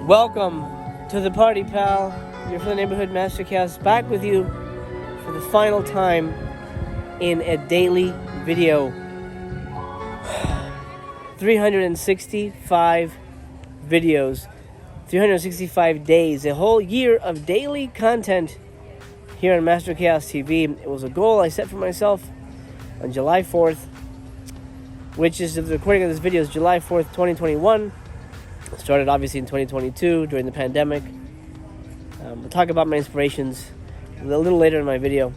Welcome to the party, pal. You're from the Neighborhood Mastercast, back with you for the final time in a daily video. 365 videos, 365 days, a whole year of daily content here on Mastercast TV. It was a goal I set for myself on July 4th, which is the recording of this video is July 4th, 2021. It started obviously in 2022 during the pandemic. We'll talk about my inspirations a little later in my video.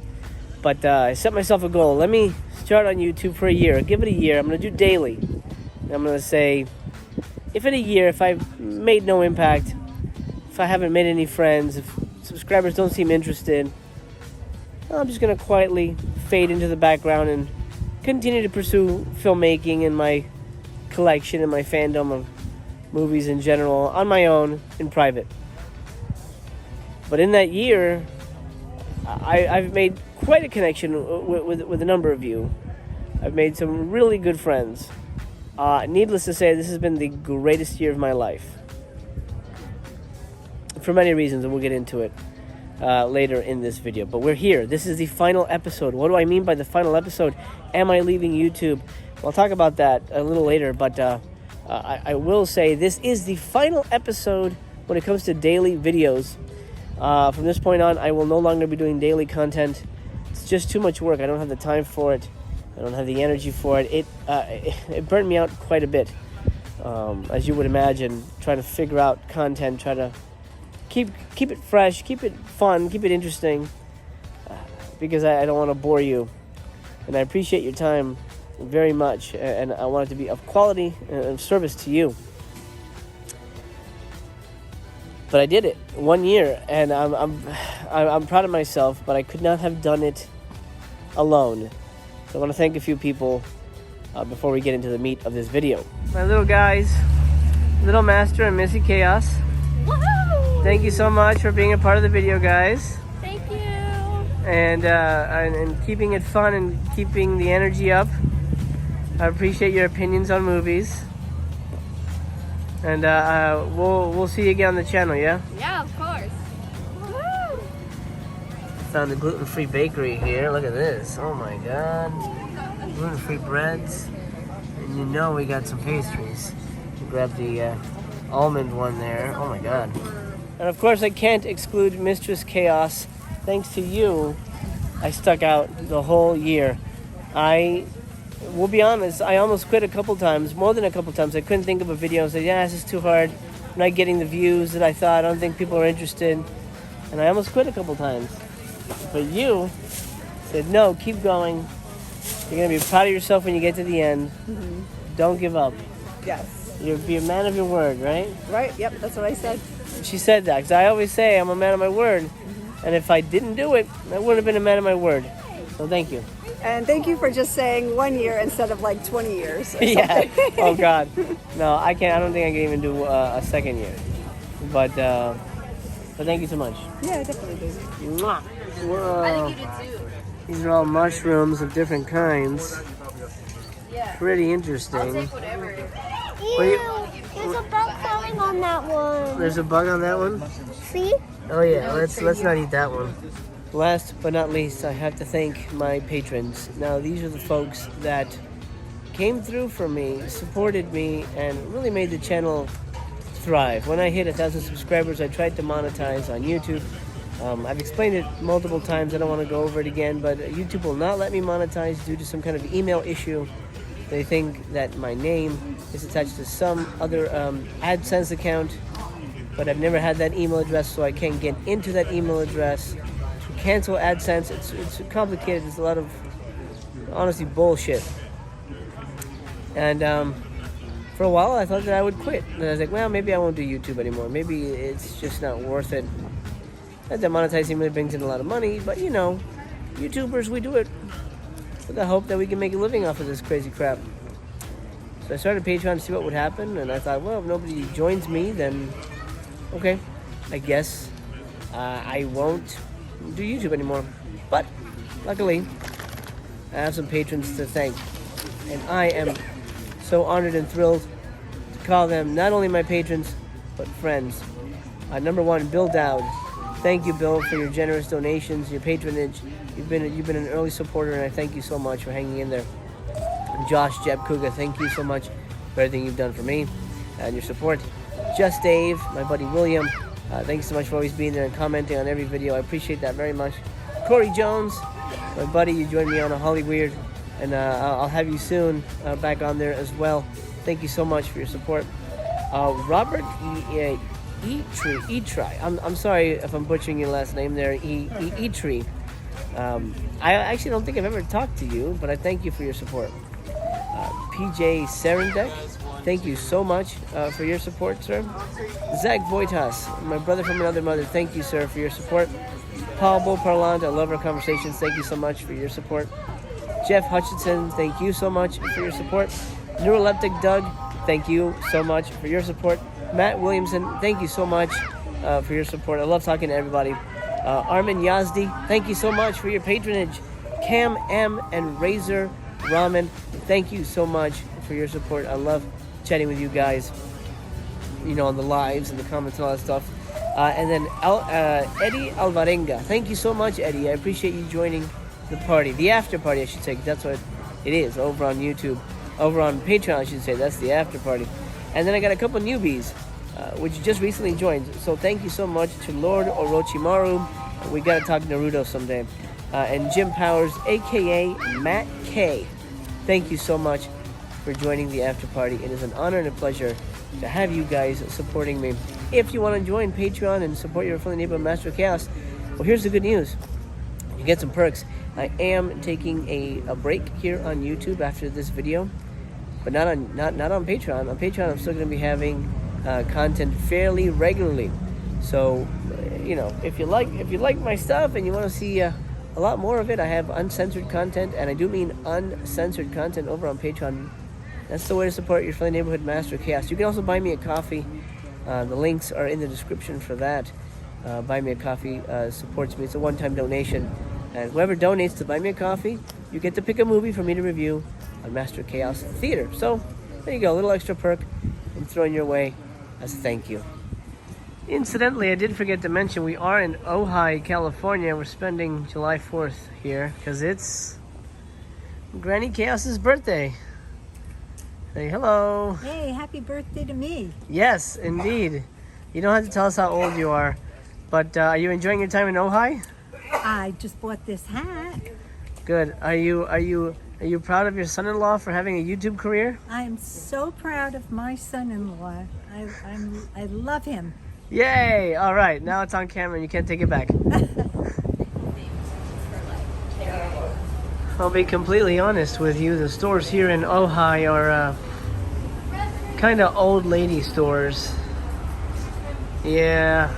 But I set myself a goal. Let me start on YouTube for a year. Give it a year. I'm going to do daily. And I'm going to say, if in a year, if I've made no impact, if I haven't made any friends, if subscribers don't seem interested, I'm just going to quietly fade into the background and continue to pursue filmmaking and my collection and my fandom of movies in general on my own in private. But in that year, I've made quite a connection with a number of you. I've made some really good friends. Needless to say, this has been the greatest year of my life. For many reasons, and we'll get into it later in this video. But we're here. This is the final episode. What do I mean by the final episode? Am I leaving YouTube? I'll talk about that a little later, but I will say this is the final episode when it comes to daily videos. From this point on, I will no longer be doing daily content. It's just too much work. I don't have the time for it. I don't have the energy for it. It burnt me out quite a bit, as you would imagine, trying to figure out content, try to keep it fresh, keep it fun, keep it interesting, because I don't want to bore you. And I appreciate your time very much, and I want it to be of quality and of service to you. But I did it 1 year, and I'm proud of myself. But I could not have done it alone. So I want to thank a few people before we get into the meat of this video. My little guys, Little Master and Missy Chaos. Woohoo! Thank you so much for being a part of the video, guys. Thank you. And keeping it fun and keeping the energy up. I appreciate your opinions on movies. And we'll see you again on the channel, yeah? Yeah, of course. Woo! Found the gluten-free bakery here. Look at this. Oh my god. Gluten-free breads. And you know we got some pastries. Grab the almond one there. Oh my god. And of course I can't exclude Mistress Chaos. Thanks to you, I stuck out the whole year. I will be honest, I almost quit a couple times, more than a couple times. I couldn't think of a video and said, yeah, this is too hard. I'm not getting the views that I thought. I don't think people are interested. And I almost quit a couple times. But you said, no, keep going. You're going to be proud of yourself when you get to the end. Mm-hmm. Don't give up. Yes. You'll be a man of your word, right? Right, yep, that's what I said. She said that, because I always say I'm a man of my word. Mm-hmm. And if I didn't do it, I wouldn't have been a man of my word. So thank you. And thank you for just saying 1 year instead of like 20 years. Yeah. Oh God. No, I can't. I don't think I can even do a second year. But thank you so much. Yeah, definitely do. Mwah. Whoa. I think you did too. These are all mushrooms of different kinds. Yeah. Pretty interesting. I'll take whatever. There's a bug crawling on that one. There's a bug on that one? See? Oh yeah, let's not eat that one. Last but not least, I have to thank my patrons. Now, these are the folks that came through for me, supported me, and really made the channel thrive. When I hit 1,000 subscribers, I tried to monetize on YouTube. I've explained it multiple times. I don't want to go over it again, but YouTube will not let me monetize due to some kind of email issue. They think that my name is attached to some other AdSense account, but I've never had that email address, so I can't get into that email address. Cancel AdSense. It's complicated. It's a lot of, honestly, bullshit. And for a while, I thought that I would quit. And I was like, well, maybe I won't do YouTube anymore. Maybe it's just not worth it. Not that monetizing really brings in a lot of money, but you know, YouTubers, we do it with the hope that we can make a living off of this crazy crap. So I started Patreon to see what would happen, and I thought, well, if nobody joins me, then okay, I guess I won't do YouTube anymore. But luckily I have some patrons to thank, and I am so honored and thrilled to call them not only my patrons but friends. Number one, Bill Dowd. Thank you, Bill, for your generous donations, your patronage. You've been an early supporter, and I thank you so much for hanging in there. And Josh Jeb Kuga, thank you so much for everything you've done for me and your support. Just Dave, my buddy William, thanks so much for always being there and commenting on every video. I appreciate that very much. Corey Jones, my buddy, you joined me on a Holly Weird, and I'll have you soon back on there as well. Thank you so much for your support. Robert Etry. I'm sorry if I'm butchering your last name there. Etry. I actually don't think I've ever talked to you, but I thank you for your support. PJ Serendek, thank you so much for your support, sir. Zach Voitas, my brother from another mother, thank you, sir, for your support. Paul Beauparlant, I love our conversations, thank you so much for your support. Jeff Hutchinson, thank you so much for your support. Neuroleptic Doug, thank you so much for your support. Matt Williamson, thank you so much for your support. I love talking to everybody. Armin Yazdi, thank you so much for your patronage. Cam M and Razor Ramen, thank you so much for your support. I love chatting with you guys, you know, on the lives and the comments and all that stuff. And then Eddie Alvarenga, thank you so much, Eddie. I appreciate you joining the party, the after party, I should say. That's what it is over on YouTube, over on Patreon, I should say. That's the after party. And then I got a couple newbies, which just recently joined. So thank you so much to Lord Orochimaru. We got to talk Naruto someday. And Jim Powers, a.k.a. Matt K. Thank you so much for joining the after party. It is an honor and a pleasure to have you guys supporting me. If you want to join Patreon and support your friendly neighborhood Master of Chaos, well, here's the good news. You get some perks. I am taking a break here on YouTube after this video, but not on Patreon. On Patreon, I'm still going to be having content fairly regularly. So, you know, if you like my stuff and you want to see a lot more of it, I have uncensored content, and I do mean uncensored content over on Patreon. That's the way to support your friendly neighborhood Master of Chaos. You can also buy me a coffee. The links are in the description for that. Buy me a coffee supports me. It's a one-time donation. And whoever donates to buy me a coffee, you get to pick a movie for me to review on Master of Chaos Theater. So, there you go. A little extra perk I'm throwing your way as a thank you. Incidentally, I did forget to mention we are in Ojai, California. We're spending July 4th here because it's Granny Chaos's birthday. Say hello. Hey, happy birthday to me. Yes, indeed. You don't have to tell us how old you are, but are you enjoying your time in Ojai? I just bought this hat. Good. Are you proud of your son-in-law for having a YouTube career? I am so proud of my son-in-law. I love him. Yay! All right, now it's on camera and you can't take it back. I'll be completely honest with you. The stores here in Ojai are kind of old lady stores. Yeah.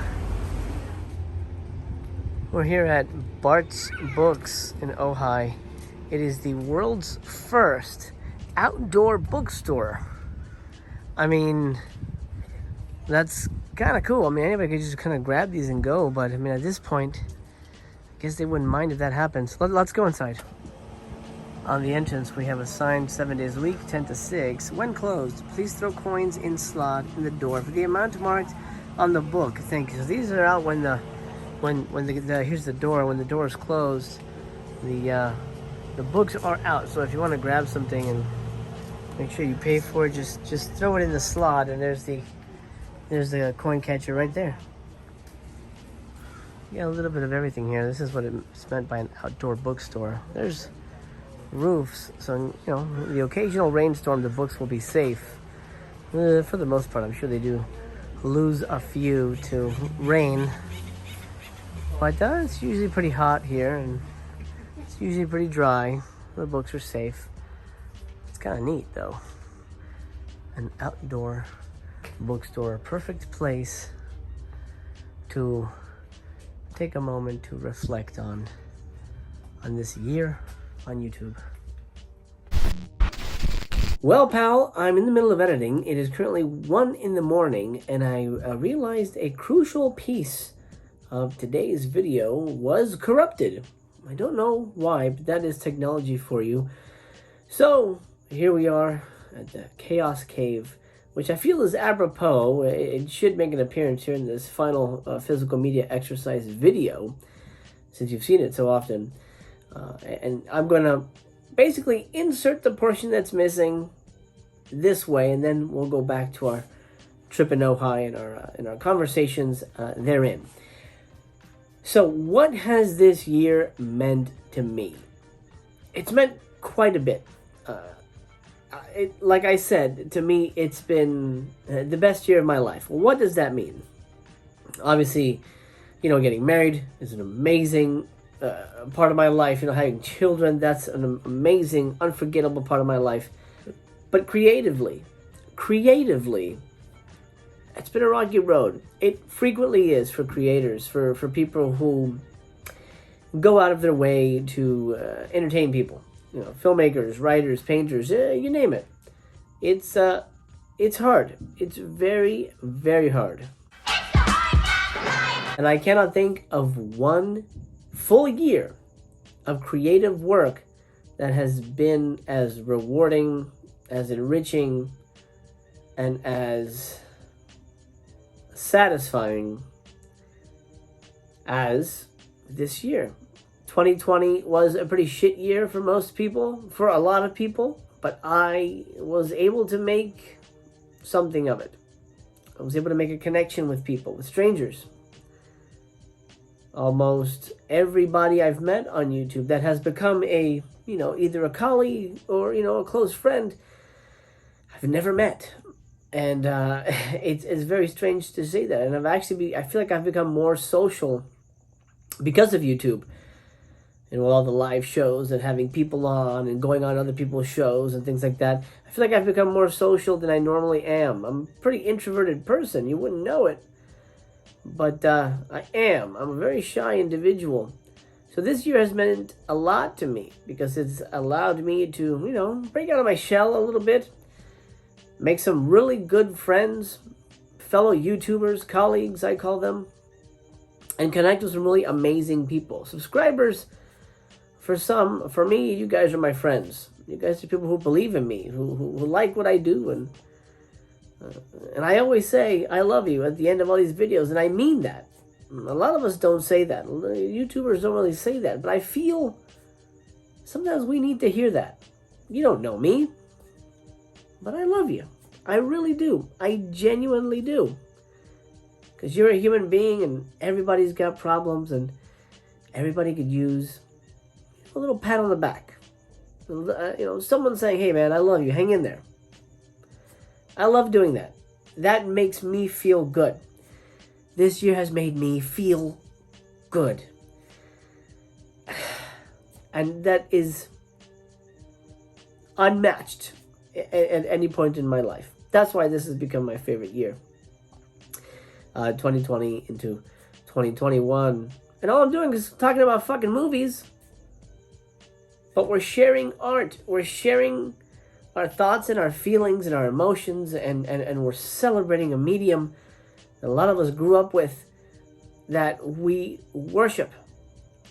We're here at Bart's Books in Ojai. It is the world's first outdoor bookstore. I mean, that's kind of cool. I mean, anybody could just kind of grab these and go, but I mean, at this point, I guess they wouldn't mind if that happens. Let's go inside. On the entrance, we have a sign 7 days a week, 10 to 6. When closed, please throw coins in slot in the door for the amount marked on the book. Thank you. So these are out when here's the door. When the door is closed, the books are out. So if you want to grab something and make sure you pay for it, just throw it in the slot, and there's the coin catcher right there. You got a little bit of everything here. This is what it's meant by an outdoor bookstore. There's roofs, so you know, the occasional rainstorm, the books will be safe. For the most part, I'm sure they do lose a few to rain. But it's usually pretty hot here, and it's usually pretty dry. The books are safe. It's kind of neat, though. An outdoor bookstore, perfect place to take a moment to reflect on this year on YouTube. Well, pal, I'm in the middle of editing. It is currently 1 in the morning, and I realized a crucial piece of today's video was corrupted. I don't know why, but that is technology for you. So, here we are at the Chaos Cave which I feel is apropos. It should make an appearance here in this final physical media exercise video, since you've seen it so often. And I'm going to basically insert the portion that's missing this way, and then we'll go back to our trip in Ojai and our conversations therein. So what has this year meant to me? It's meant quite a bit. Like I said, to me, it's been the best year of my life. Well, what does that mean? Obviously, getting married is an amazing part of my life. Having children, that's an amazing, unforgettable part of my life. But creatively, it's been a rocky road. It frequently is for creators, for people who go out of their way to entertain people. Filmmakers, writers, painters, you name it. It's hard. It's very, very hard. And I cannot think of one full year of creative work that has been as rewarding, as enriching, and as satisfying as this year. 2020 was a pretty shit year for most people, for a lot of people, but I was able to make something of it. I was able to make a connection with people, with strangers. Almost everybody I've met on YouTube that has become either a colleague or, a close friend, I've never met. And it's very strange to say that. And I feel like I've become more social because of YouTube. With all the live shows and having people on and going on other people's shows and things like that. I feel like I've become more social than I normally am. I'm a pretty introverted person. You wouldn't know it. But I am. I'm a very shy individual. So this year has meant a lot to me because it's allowed me to, break out of my shell a little bit. Make some really good friends, fellow YouTubers, colleagues, I call them. And connect with some really amazing people. Subscribers, for me, you guys are my friends. You guys are people who believe in me, who like what I do. And I always say, I love you at the end of all these videos. And I mean that. A lot of us don't say that. YouTubers don't really say that. But I feel sometimes we need to hear that. You don't know me. But I love you. I really do. I genuinely do. Because you're a human being and everybody's got problems and everybody could use a little pat on the back. Someone saying, hey man, I love you. Hang in there. I love doing that. That makes me feel good. This year has made me feel good. And that is unmatched at any point in my life. That's why this has become my favorite year. 2020 into 2021. And all I'm doing is talking about fucking movies. But we're sharing art. We're sharing our thoughts and our feelings and our emotions. And we're celebrating a medium that a lot of us grew up with, that we worship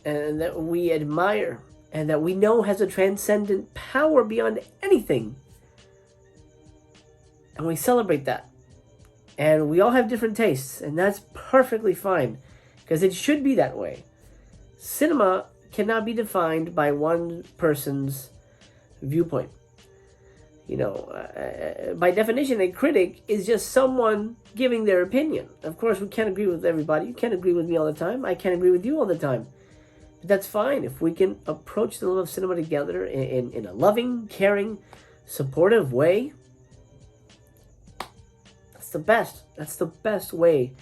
and that we admire and that we know has a transcendent power beyond anything. And we celebrate that. And we all have different tastes, and that's perfectly fine, because it should be that way. Cinema cannot be defined by one person's viewpoint. By definition, a critic is just someone giving their opinion. Of course, we can't agree with everybody. You can't agree with me all the time. I can't agree with you all the time. But that's fine if we can approach the love of cinema together in a loving, caring, supportive way. That's the best. That's the best way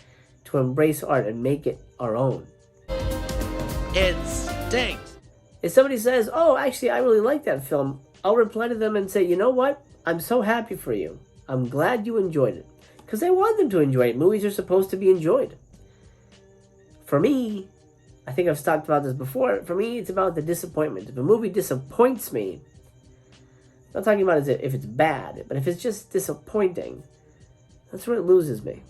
to embrace art and make it our own. It stinks. If somebody says, oh, actually, I really like that film, I'll reply to them and say, you know what? I'm so happy for you. I'm glad you enjoyed it. Because I want them to enjoy it. Movies are supposed to be enjoyed. For me, I think I've talked about this before. For me, it's about the disappointment. If a movie disappoints me, I'm not talking about as if it's bad, but if it's just disappointing, that's where it loses me.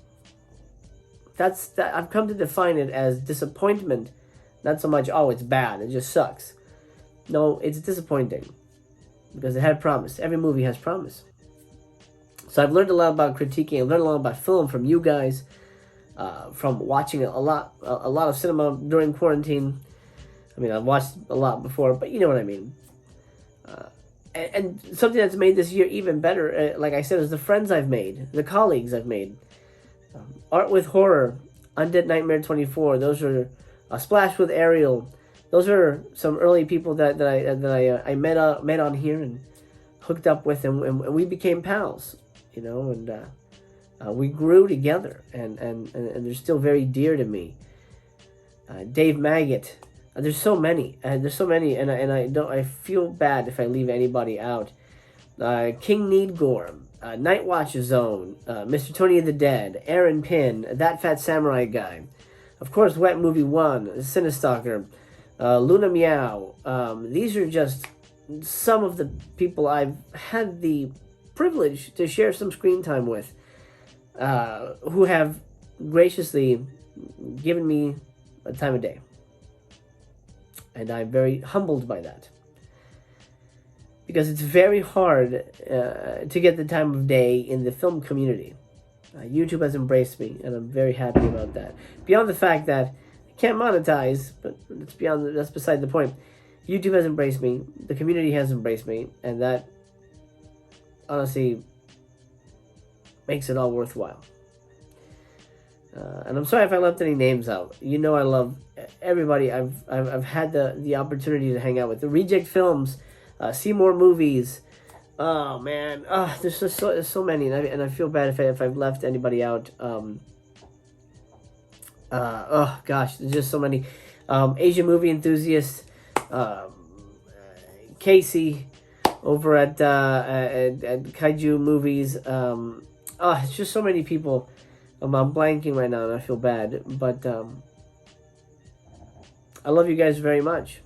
I've come to define it as disappointment, not so much, oh, it's bad, it just sucks. No, it's disappointing. Because it had promise. Every movie has promise. So I've learned a lot about critiquing. I've learned a lot about film from you guys, from watching a lot of cinema during quarantine. I mean, I've watched a lot before, but you know what I mean. And something that's made this year even better, like I said, is the friends I've made, the colleagues I've made. Art with Horror, Undead Nightmare 24. Those are Splash with Ariel. Those are some early people that I met on here and hooked up with, and we became pals, you know, and we grew together, and they're still very dear to me. Dave Maggot. There's so many, and I feel bad if I leave anybody out. King Needgore, Night Watch Zone, Mr. Tony of the Dead, Aaron Pin, That Fat Samurai Guy, of course, Wet Movie 1, Cinestalker, Luna Meow. These are just some of the people I've had the privilege to share some screen time with, who have graciously given me a time of day. And I'm very humbled by that. Because it's very hard to get the time of day in the film community. YouTube has embraced me, and I'm very happy about that. Beyond the fact that I can't monetize, but that's beside the point. YouTube has embraced me, the community has embraced me, and that honestly makes it all worthwhile. And I'm sorry if I left any names out. You know I love everybody I've had the opportunity to hang out with. The Reject Films, Seymour Movies. Oh man, there's so many, and I feel bad if I've left anybody out. Oh gosh, there's just so many. Asian Movie Enthusiast, Casey over at Kaiju Movies. It's just so many people. I'm blanking right now, and I feel bad, but I love you guys very much.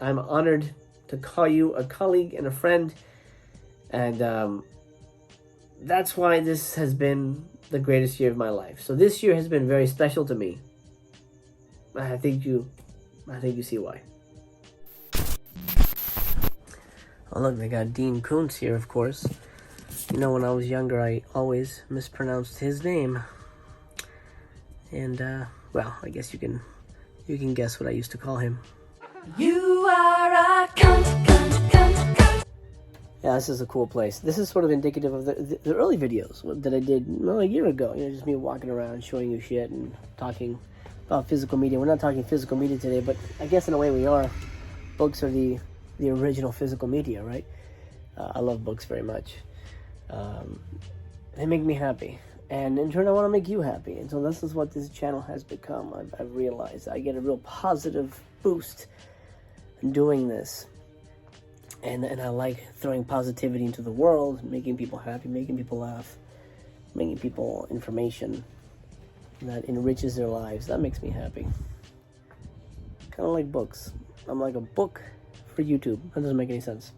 I'm honored to call you a colleague and a friend, and that's why this has been the greatest year of my life. So this year has been very special to me. I think you see why. Oh look, they got Dean Koontz here, of course. You know, when I was younger, I always mispronounced his name. And, well, I guess you can guess what I used to call him. You are a cunt. Yeah, this is a cool place. This is sort of indicative of the early videos that I did, a year ago. You know, just me walking around, showing you shit and talking about physical media. We're not talking physical media today, but I guess in a way we are. Books are the original physical media, right? I love books very much. They make me happy, and in turn I want to make you happy, and so this is what this channel has become. I've realized I get a real positive boost in doing this, and I like throwing positivity into the world, making people happy, making people laugh, making people information that enriches their lives. That makes me happy. Kind of like books. I'm like a book for YouTube. That doesn't make any sense.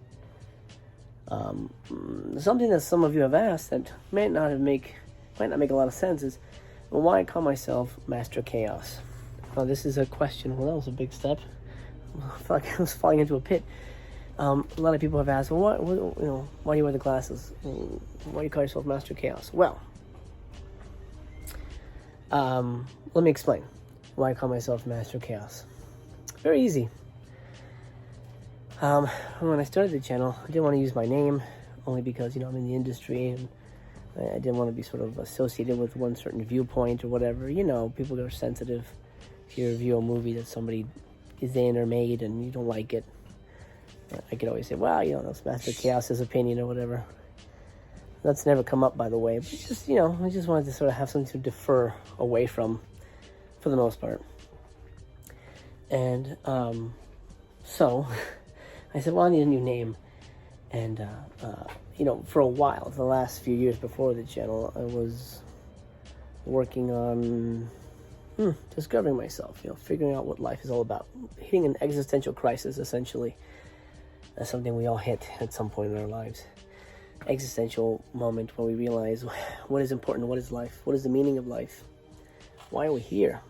Something that some of you have asked that might not make a lot of sense is, well, why I call myself Master Chaos? Well, this is a question. Well, that was a big step. I felt like I was falling into a pit. A lot of people have asked, well, why do you wear the glasses? Why do you call yourself Master Chaos? Well, let me explain why I call myself Master Chaos. Very easy. When I started the channel, I didn't want to use my name, only because, I'm in the industry, and I didn't want to be sort of associated with one certain viewpoint or whatever. People are sensitive if you review a movie that somebody is in or made and you don't like it. I could always say, well, that's Master Chaos's opinion or whatever. That's never come up, by the way. But just, I just wanted to sort of have something to defer away from, for the most part. And, so I said, well, I need a new name. And, for a while, the last few years before the channel, I was working on discovering myself, figuring out what life is all about. Hitting an existential crisis, essentially. That's something we all hit at some point in our lives. Existential moment when we realize what is important, what is life, what is the meaning of life? Why are we here?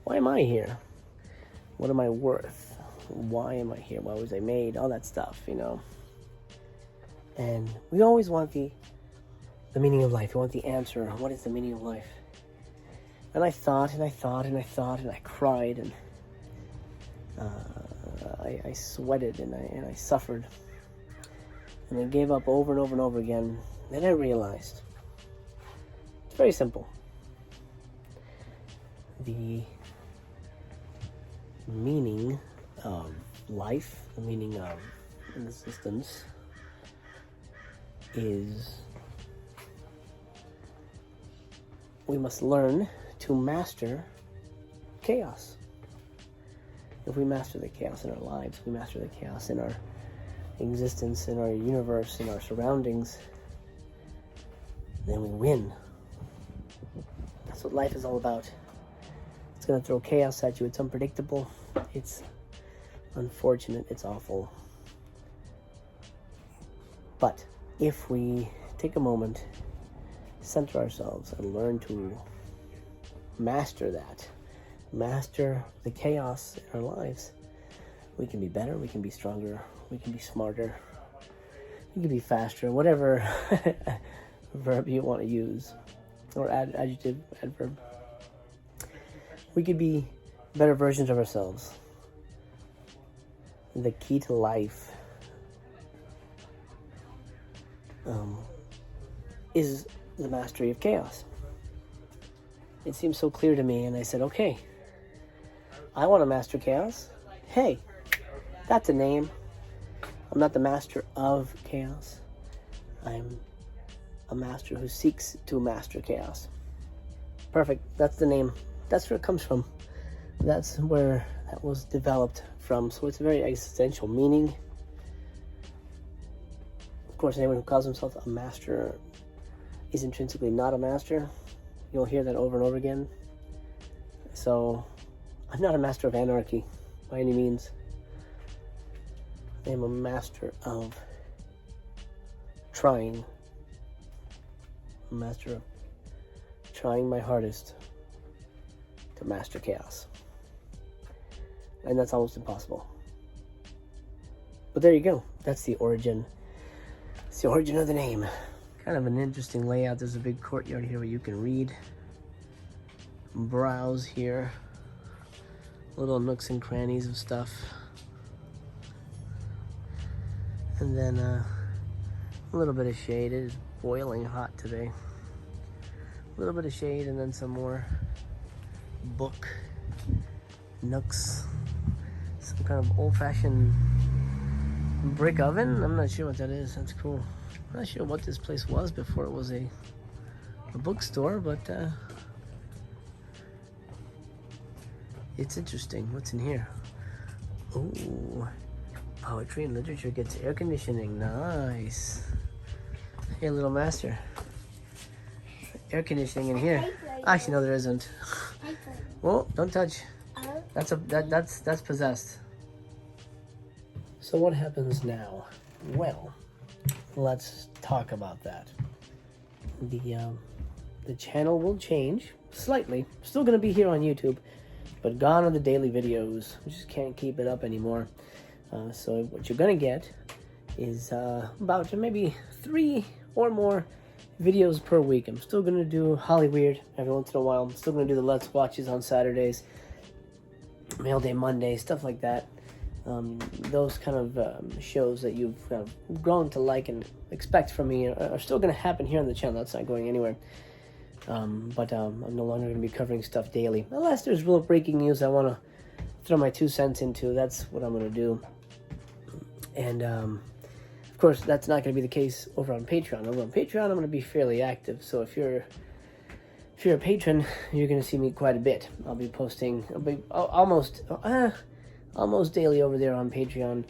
Why am I here? What am I worth? Why am I here? Why was I made? All that stuff, And we always want the The meaning of life. You want the answer. What is the meaning of life? And I thought, and I thought, and I thought, and I cried, and I sweated, and I suffered. And I gave up over and over and over again. Then I realized it's very simple. The meaning of life, the meaning of existence, is we must learn to master chaos. If we master the chaos in our lives, we master the chaos in our existence, in our universe, in our surroundings, then we win. That's what life is all about. It's going to throw chaos at you. It's unpredictable. It's unfortunate. It's awful. But if we take a moment, center ourselves, and learn to master that, master the chaos in our lives, we can be better, we can be stronger, we can be smarter, we can be faster, whatever verb you want to use, or adjective, adverb. We could be better versions of ourselves. The key to life is the mastery of chaos. It seems so clear to me, and I said, okay, I want to master chaos. Hey, that's a name. I'm not the master of chaos. I'm a master who seeks to master chaos. Perfect. That's the name. That's where it comes from. That's where that was developed from. So it's a very existential meaning. Of course, anyone who calls himself a master is intrinsically not a master. You'll hear that over and over again. So I'm not a master of anarchy by any means. I am a master of trying. A master of trying my hardest to master chaos. And that's almost impossible. But there you go. That's the origin. It's the origin of the name. Kind of an interesting layout. There's a big courtyard here where you can read, browse here. Little nooks and crannies of stuff. And then a little bit of shade. It is boiling hot today. A little bit of shade, and then some more book nooks. Some kind of old-fashioned brick oven. I'm not sure what that is. That's cool. I'm not sure what this place was before it was a bookstore, but it's interesting. What's in here? Oh, poetry and literature gets air conditioning. Nice. Hey, little master. Air conditioning in here. Actually, no, there isn't. Whoa, don't touch. That's possessed. So what happens now? Well, let's talk about that. The channel will change slightly. Still gonna be here on YouTube, but gone are the daily videos. We just can't keep it up anymore. So what you're gonna get is about maybe 3 or more videos per week. I'm still gonna do Hollyweird every once in a while. I'm still gonna do the Let's Watches on Saturdays, Mail Day Monday, stuff like that. Those kind of shows that you've kind of grown to like and expect from me are still going to happen here on the channel. That's not going anywhere. But I'm no longer going to be covering stuff daily. Unless there's real breaking news I want to throw my 2 cents into, that's what I'm going to do. And, of course, that's not going to be the case over on Patreon. Over on Patreon, I'm going to be fairly active. So if you're a patron, you're going to see me quite a bit. I'll be posting almost daily over there on Patreon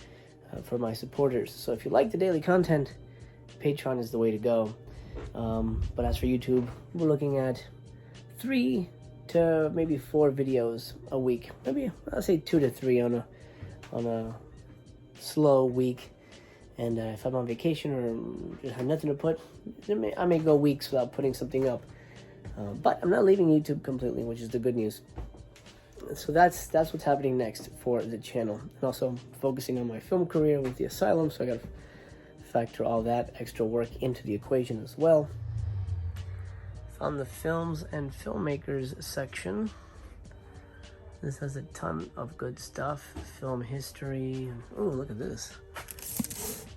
for my supporters. So if you like the daily content, Patreon is the way to go. But as for YouTube, we're looking at 3 to maybe 4 videos a week. Maybe I'll say 2 to 3 on a slow week. And if I'm on vacation or just have nothing to put, I may go weeks without putting something up. But I'm not leaving YouTube completely, which is the good news. So that's what's happening next for the channel. And also focusing on my film career with the asylum, so I got to factor all that extra work into the equation as well. on the films and filmmakers section. This has a ton of good stuff. Film history. Oh, look at this.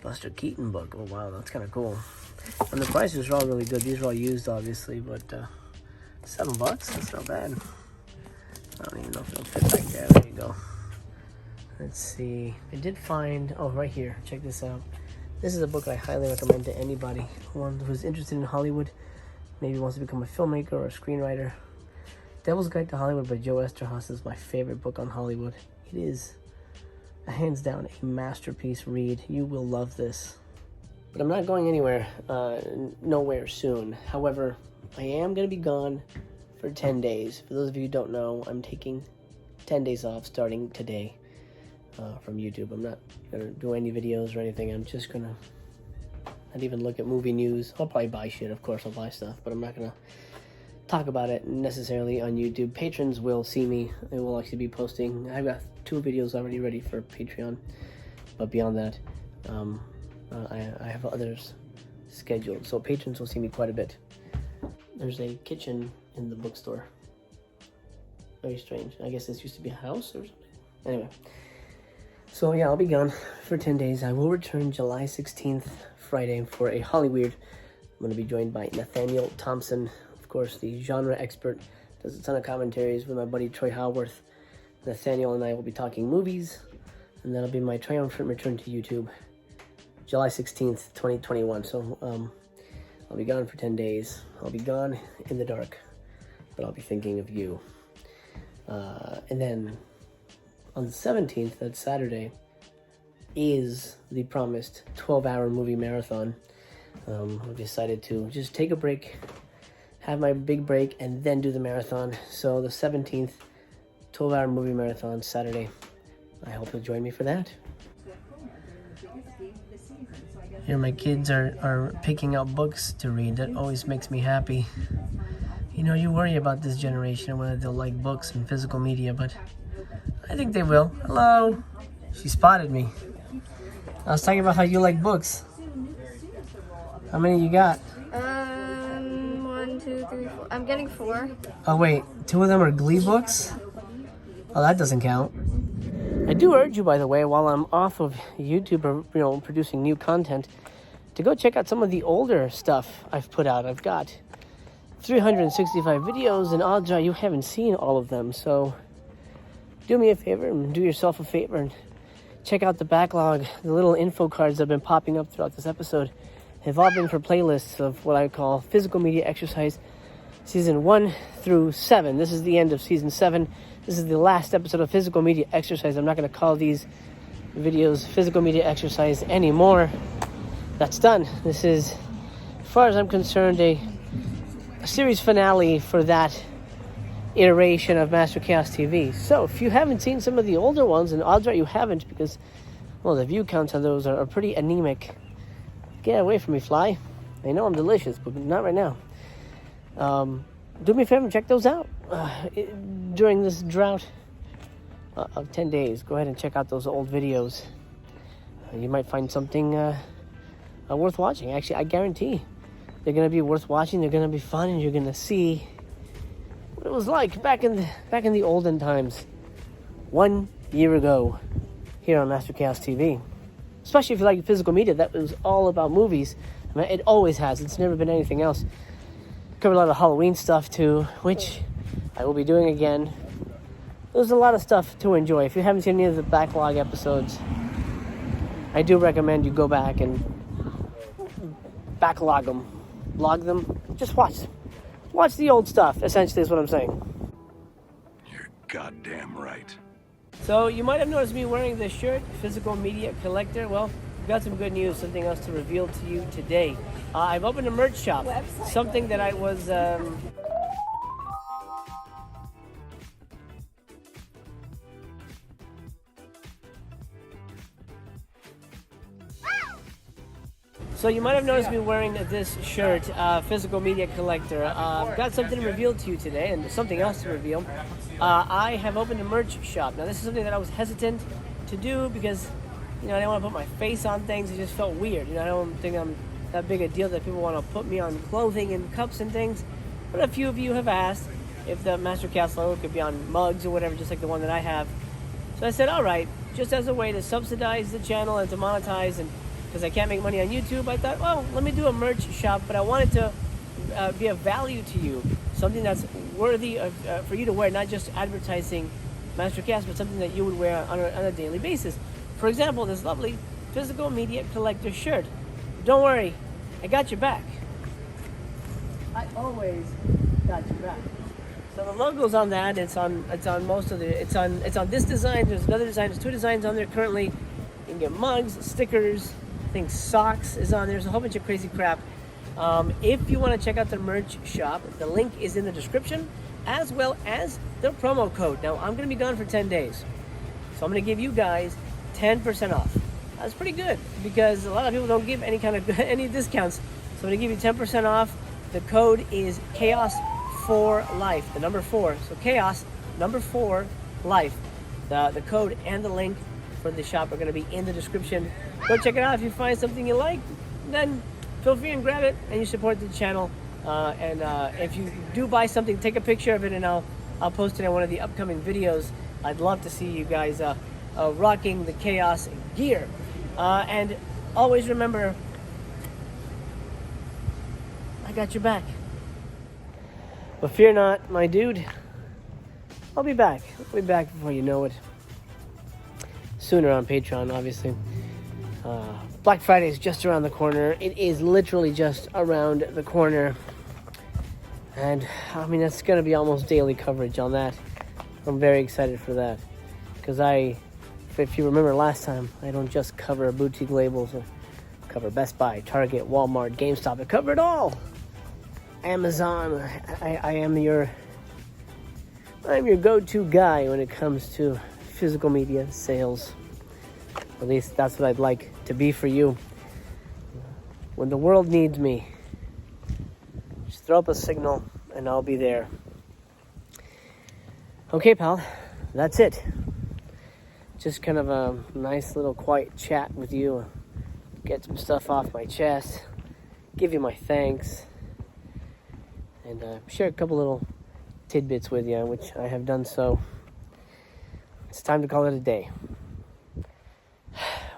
Buster Keaton book. Oh, wow, that's kind of cool. And the prices are all really good. These are all used, obviously, but $7, that's not bad. I don't even know if it'll fit back there. There you go. Let's see. I did find, oh, right here. Check this out. This is a book I highly recommend to anybody who's interested in Hollywood, maybe wants to become a filmmaker or a screenwriter. Devil's Guide to Hollywood by Joe Esterhaus is my favorite book on Hollywood. It is, hands down, a masterpiece read. You will love this. But I'm not going anywhere, nowhere soon. However, I am going to be gone for 10 days. For those of you who don't know, I'm taking 10 days off starting today from YouTube. I'm not going to do any videos or anything. I'm just going to not even look at movie news. I'll probably buy shit, of course I'll buy stuff, but I'm not going to talk about it necessarily on YouTube. Patrons will see me. I will actually be posting. I've got 2 videos already ready for Patreon, but beyond that, I have others scheduled. So patrons will see me quite a bit. There's a kitchen in the bookstore. Very strange. I guess this used to be a house or something. Anyway. So yeah, I'll be gone for 10 days. I will return July 16th, Friday, for a Hollyweird. I'm going to be joined by Nathaniel Thompson, of course, the genre expert. Does a ton of commentaries with my buddy Troy Howarth. Nathaniel and I will be talking movies, and that'll be my triumphant return to YouTube, July 16th, 2021. So I'll be gone for 10 days. I'll be gone in the dark, but I'll be thinking of you. And then on the 17th, that's Saturday, is the promised 12-hour movie marathon. I've decided to just take a break, have my big break, and then do the marathon. So the 17th, 12-hour movie marathon, Saturday. I hope you'll join me for that. Here my kids are picking out books to read. That always makes me happy. You know, you worry about this generation, whether they'll like books and physical media, but I think they will. Hello. She spotted me. I was talking about how you like books. How many you got? 1, 2, 3, 4. I'm getting 4. Oh wait, 2 of them are Glee books? Oh, that doesn't count. I do urge you, by the way, while I'm off of YouTube, or, producing new content, to go check out some of the older stuff I've put out. I've got 365 videos, and odds are you haven't seen all of them. So do me a favor and do yourself a favor and check out the backlog. The little info cards that have been popping up throughout this episode have all been for playlists of what I call Physical Media Exercise Season 1 through 7. This is the end of Season 7. This is the last episode of Physical Media Exercise. I'm not going to call these videos Physical Media Exercise anymore. That's done. This is, as far as I'm concerned, a series finale for that iteration of Master Chaos TV. So if you haven't seen some of the older ones, and odds are you haven't because, well, the view counts on those are pretty anemic. Get away from me, fly. I know I'm delicious, but not right now. Do me a favor and check those out during this drought of 10 days. Go ahead and check out those old videos. You might find something worth watching. Actually, I guarantee they're going to be worth watching. They're going to be fun, and you're going to see what it was like back in the olden times, 1 year ago, here on Master Chaos TV. Especially if you like physical media, that was all about movies. I mean, it always has. It's never been anything else. Covered a lot of Halloween stuff too, which I will be doing again. There's a lot of stuff to enjoy. If you haven't seen any of the backlog episodes, I do recommend you go back and backlog them, log them. Just watch the old stuff. Essentially, is what I'm saying. You're goddamn right. So you might have noticed me wearing this shirt, Physical Media Collector. Well, I've got some good news, something else to reveal to you today. I've opened a merch shop, something that I was... So you might have noticed me wearing this shirt, Physical Media Collector. I've got something to reveal to you today, and something else to reveal. I have opened a merch shop. Now this is something that I was hesitant to do because, I didn't want to put my face on things. It just felt weird. I don't think I'm that big a deal that people want to put me on clothing and cups and things. but a few of you have asked if the Mastercast logo could be on mugs or whatever, just like the one that I have. So I said, all right, just as a way to subsidize the channel and to monetize, and because I can't make money on YouTube, I thought, well, let me do a merch shop, but I wanted to be of value to you, something that's worthy of for you to wear, not just advertising Mastercast, but something that you would wear on a daily basis. For example, this lovely physical media collector shirt. Don't worry, I got your back. I always got your back. So the logo's on that. It's on most of the. It's on this design. There's another design. There's 2 designs on there currently. You can get mugs, stickers. I think socks is on there. There's a whole bunch of crazy crap. If you want to check out the merch shop, the link is in the description, as well as the promo code. Now I'm going to be gone for 10 days, so I'm going to give you guys 10% off. That's pretty good because a lot of people don't give any kind of any discounts. So I'm going to give you 10% off. The code is Chaos for Life, the number 4. So Chaos, number 4, Life. The code and the link for the shop are going to be in the description. Go check it out. If you find something you like, then feel free and grab it, and you support the channel. And if you do buy something, take a picture of it, and I'll post it in one of the upcoming videos. I'd love to see you guys rocking the Chaos gear. And always remember, I got your back. But fear not, my dude. I'll be back. I'll be back before you know it. Sooner on Patreon, obviously. Black Friday is just around the corner. It is literally just around the corner. And, I mean, that's going to be almost daily coverage on that. I'm very excited for that. Because if you remember last time, I don't just cover boutique labels. I cover Best Buy, Target, Walmart, GameStop. I cover it all. Amazon. I'm your go-to guy when it comes to physical media sales. At least that's what I'd like to be for you. When the world needs me, just throw up a signal and I'll be there. Okay, pal, that's it. Just kind of a nice little quiet chat with you. Get some stuff off my chest. Give you my thanks. And share a couple little tidbits with you, which I have done so. It's time to call it a day.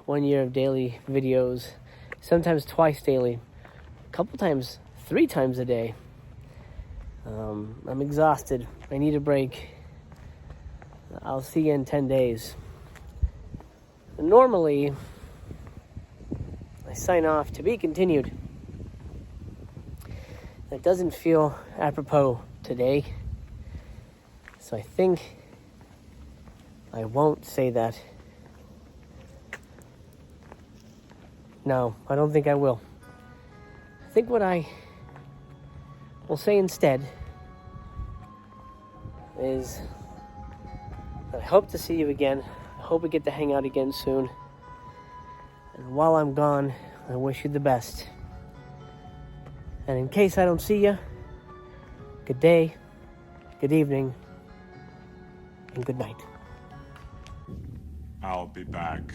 1 year of daily videos, sometimes twice daily, a couple times, 3 times a day. I'm exhausted. I need a break. I'll see you in 10 days. Normally, I sign off to be continued. That doesn't feel apropos today, so I think I won't say that. No, I don't think I will. I think what I will say instead is that I hope to see you again. I hope we get to hang out again soon. And while I'm gone, I wish you the best. And in case I don't see you, good day, good evening, and good night. I'll be back.